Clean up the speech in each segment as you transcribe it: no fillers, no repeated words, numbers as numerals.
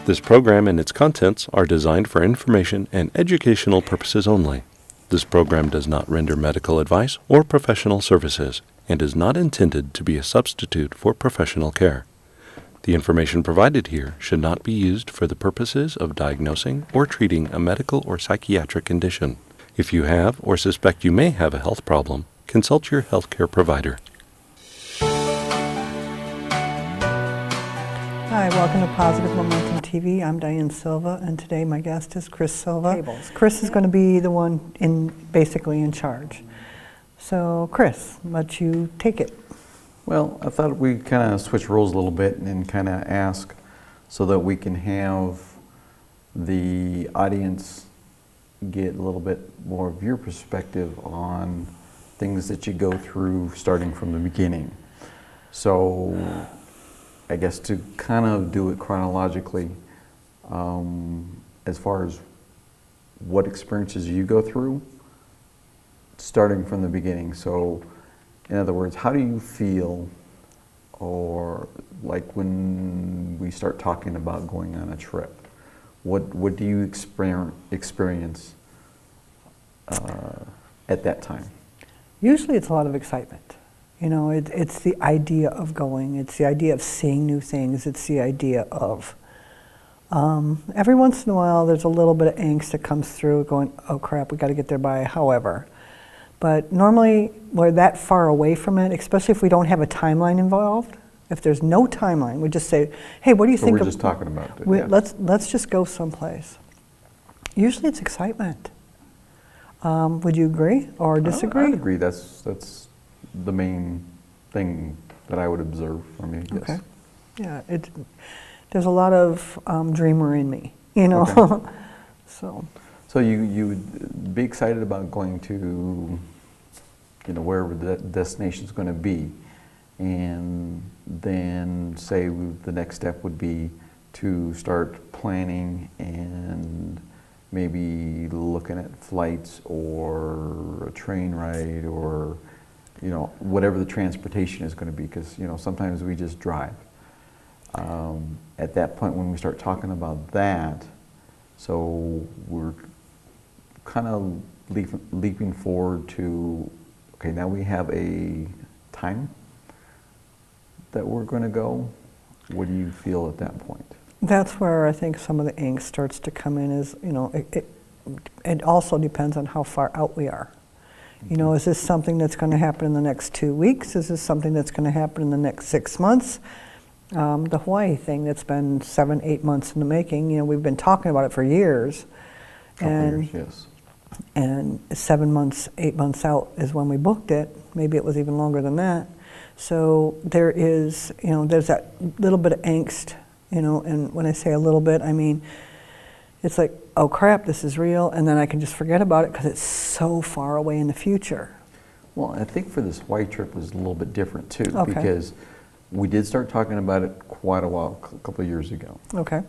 This program and its contents are designed for information and educational purposes only. This program does not render medical advice or professional services and is not intended to be a substitute for professional care. The information provided here should not be used for the purposes of diagnosing or treating a medical or psychiatric condition. If you have or suspect you may have a health problem, consult your healthcare provider. Hi, welcome to Positive Momentum TV. I'm Diane Silva, and today my guest is Chris Silva. Chris is going to be the one basically in charge. So, Chris, let you take it. Well, I thought we'd kind of switch roles a little bit and kind of ask so that we can have the audience get a little bit more of your perspective on things that you go through starting from the beginning. So, I guess to kind of do it chronologically, as far as what experiences you go through, starting from the beginning. So, in other words, how do you feel, or like when we start talking about going on a trip, what do you experience at that time? Usually it's a lot of excitement. You know, it's the idea of going, it's the idea of seeing new things, it's the idea of, every once in a while there's a little bit of angst that comes through going, oh crap, we got to get there by however. But normally we're that far away from it, especially if we don't have a timeline involved. If there's no timeline, we just say, hey, what do you think we're of... just talking about it, yeah. Let's just go someplace. Usually it's excitement. Would you agree or disagree? I'd agree. That's the main thing that I would observe from you, yes. Okay. Yeah, there's a lot of dreamer in me, you know. Okay. So you would be excited about going to, you know, wherever the destination is going to be, and then say the next step would be to start planning and maybe looking at flights or a train ride or, you know, whatever the transportation is going to be, because, you know, sometimes we just drive. At that point when we start talking about that, so we're kind of leaping forward to, okay, now we have a time that we're going to go. What do you feel at that point? that's where I think some of the angst starts to come in is, you know, it also depends on how far out we are. You know, is this something that's going to happen in the next 2 weeks? Is this something that's going to happen in the next 6 months? The Hawaii thing that's been 7, 8 months in the making, you know, we've been talking about it for years. Couple years, yes. And 7 months, 8 months out is when we booked it. Maybe it was even longer than that. So there is, you know, there's that little bit of angst, you know, and when I say a little bit, I mean, it's like, oh crap, this is real, and then I can just forget about it because it's so far away in the future. Well, I think for this Hawaii trip was a little bit different too, Okay. because we did start talking about it quite a while, a couple of years ago. Okay.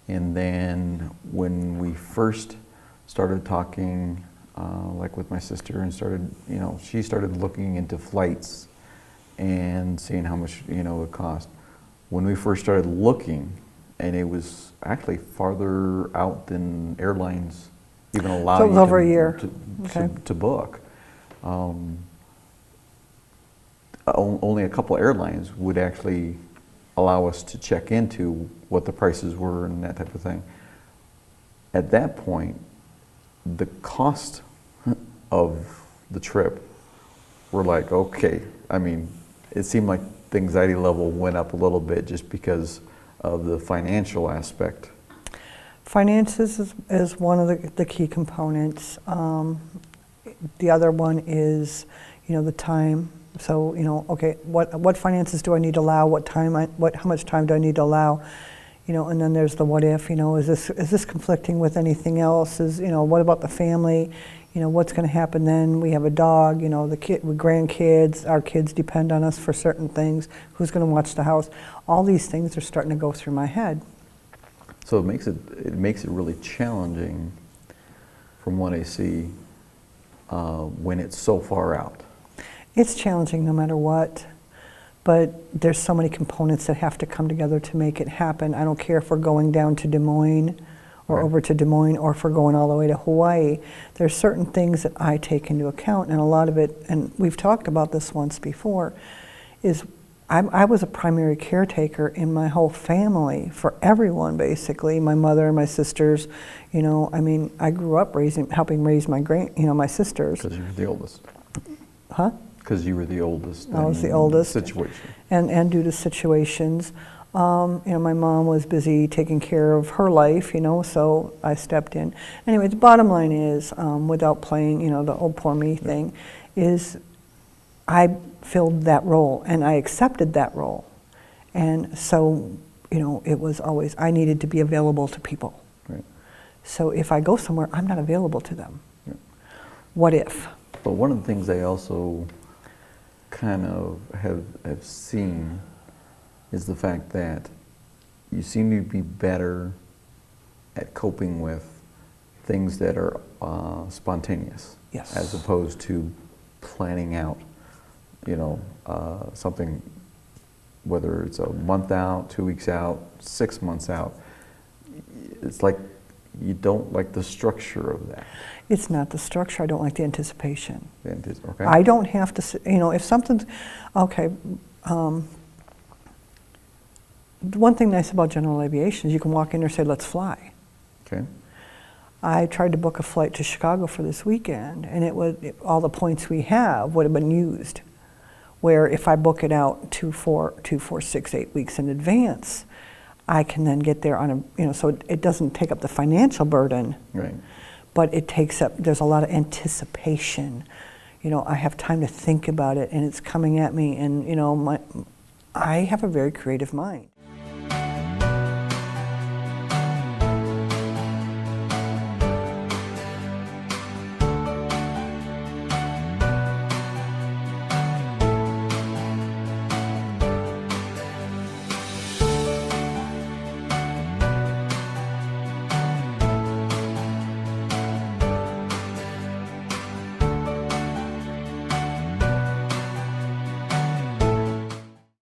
And then when we first started talking, like with my sister, and started, you know, she started looking into flights and seeing how much, you know, it cost. When we first started looking, and it was actually farther out than airlines even allow So it was you over a year. to book. Only a couple airlines would actually allow us to check into what the prices were and that type of thing. At that point, the cost of the trip were like, okay, I mean, it seemed like the anxiety level went up a little bit just because of the financial aspect. Finances is one of the key components. The other one is, you know, the time. So, you know, okay, what finances do I need to allow? How much time do I need to allow? You know, and then there's the what if. You know, is this conflicting with anything else? You know, what about the family? You know, what's going to happen then? We have a dog. You know, with grandkids. Our kids depend on us for certain things. Who's going to watch the house? All these things are starting to go through my head. So it makes it really challenging, from what I see, when it's so far out. It's challenging no matter what. but there's so many components that have to come together to make it happen. I don't care if we're going down to Des Moines or Right. over to Des Moines, or if we're going all the way to Hawaii. There's certain things that I take into account, and a lot of it, and we've talked about this once before, is I was a primary caretaker in my whole family for everyone, basically. My mother and my sisters, you know, I mean, I grew up helping raise my sisters. Because you were the oldest. Huh? Because you were the oldest. I was in the oldest. Situation. And due to situations, you know, my mom was busy taking care of her life, you know, so I stepped in. Anyway, the bottom line is, without playing, you know, the oh poor me thing, is I filled that role and I accepted that role. And so, you know, it was always, I needed to be available to people. Right. So if I go somewhere, I'm not available to them. Yeah. What if? But one of the things I also kind of have seen is the fact that you seem to be better at coping with things that are spontaneous, Yes. as opposed to planning out, you know, something, whether it's a month out, 2 weeks out, 6 months out. It's like you don't like the structure of that. It's not the structure, I don't like the anticipation. Okay. I don't have to, you know, if something's, okay, one thing nice about general aviation is you can walk in there and say, let's fly. Okay. I tried to book a flight to Chicago for this weekend, and all the points we have would have been used. Where if I book it out 2, 4, 6, 8 weeks in advance, I can then get there on a, you know, so it doesn't take up the financial burden, Right. but it takes up, there's a lot of anticipation. You know, I have time to think about it, and it's coming at me, and, you know, I have a very creative mind.